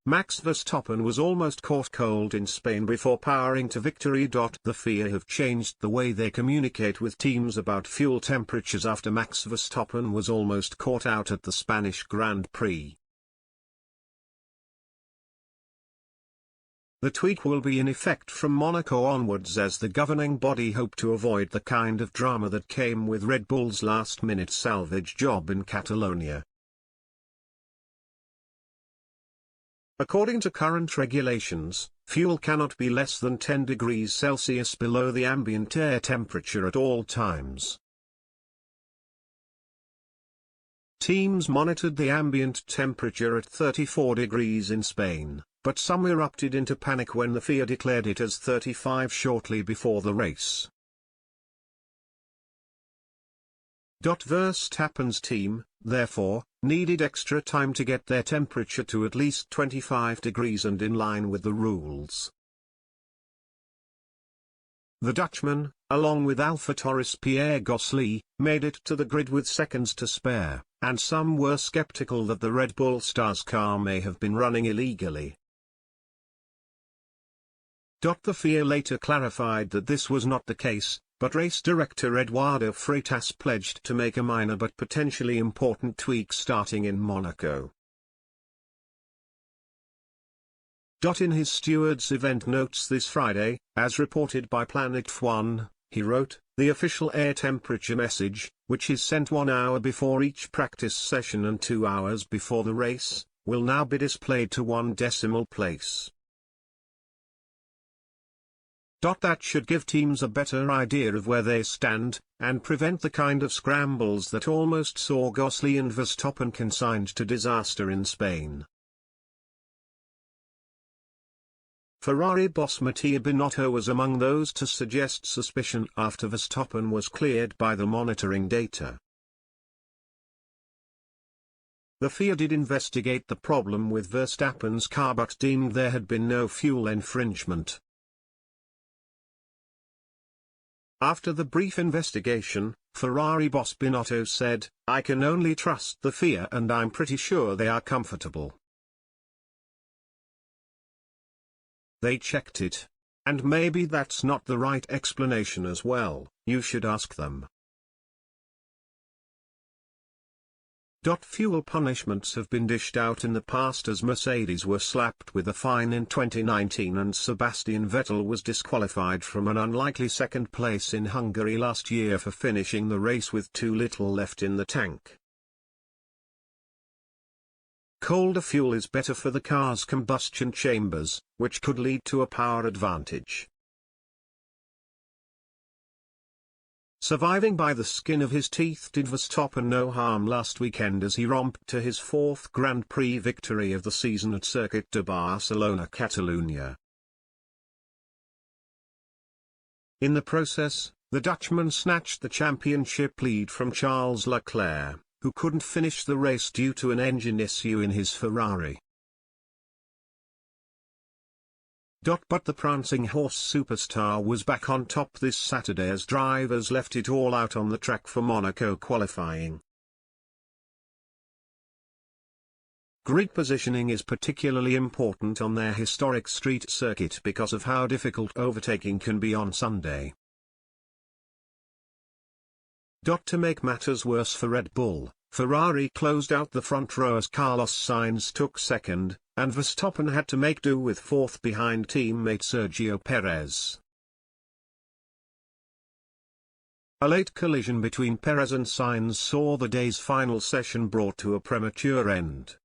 Max Verstappen was almost caught cold in Spain before powering to victory. The FIA have changed the way they communicate with teams about fuel temperatures after Max Verstappen was almost caught out at the Spanish Grand Prix. The tweak will be in effect from Monaco onwards, as the governing body hope to avoid the kind of drama that came with Red Bull's last-minute salvage job in Catalonia. According to current regulations, fuel cannot be less than 10 degrees Celsius below the ambient air temperature at all times. Teams monitored the ambient temperature at 34 degrees in Spain, but some erupted into panic when the FIA declared it as 35 shortly before the race. Verstappen's team, therefore, needed extra time to get their temperature to at least 25 degrees and in line with the rules. The Dutchman, along with AlphaTauri's Pierre Gasly, made it to the grid with seconds to spare, and some were skeptical that the Red Bull Stars car may have been running illegally. The FIA later clarified that this was not the case, but race director Eduardo Freitas pledged to make a minor but potentially important tweak starting in Monaco. In his stewards event notes this Friday, as reported by Planet F1, he wrote, "The official air temperature message, which is sent 1 hour before each practice session and 2 hours before the race, will now be displayed to 1 decimal place. That should give teams a better idea of where they stand, and prevent the kind of scrambles that almost saw Gasly and Verstappen consigned to disaster in Spain." Ferrari boss Mattia Binotto was among those to suggest suspicion after Verstappen was cleared by the monitoring data. The FIA did investigate the problem with Verstappen's car but deemed there had been no fuel infringement. After the brief investigation, Ferrari boss Binotto said, "I can only trust the FIA and I'm pretty sure they are comfortable. They checked it. And maybe that's not the right explanation as well, you should ask them." Fuel punishments have been dished out in the past, as Mercedes were slapped with a fine in 2019 and Sebastian Vettel was disqualified from an unlikely second place in Hungary last year for finishing the race with too little left in the tank. Colder fuel is better for the car's combustion chambers, which could lead to a power advantage. Surviving by the skin of his teeth did Verstappen no harm last weekend as he romped to his 4th Grand Prix victory of the season at Circuit de Barcelona, Catalunya. In the process, the Dutchman snatched the championship lead from Charles Leclerc, who couldn't finish the race due to an engine issue in his Ferrari. But the prancing horse superstar was back on top this Saturday as drivers left it all out on the track for Monaco qualifying. Grid positioning is particularly important on their historic street circuit because of how difficult overtaking can be on Sunday. To make matters worse for Red Bull, Ferrari closed out the front row as Carlos Sainz took second, and Verstappen had to make do with 4th behind teammate Sergio Perez. A late collision between Perez and Sainz saw the day's final session brought to a premature end.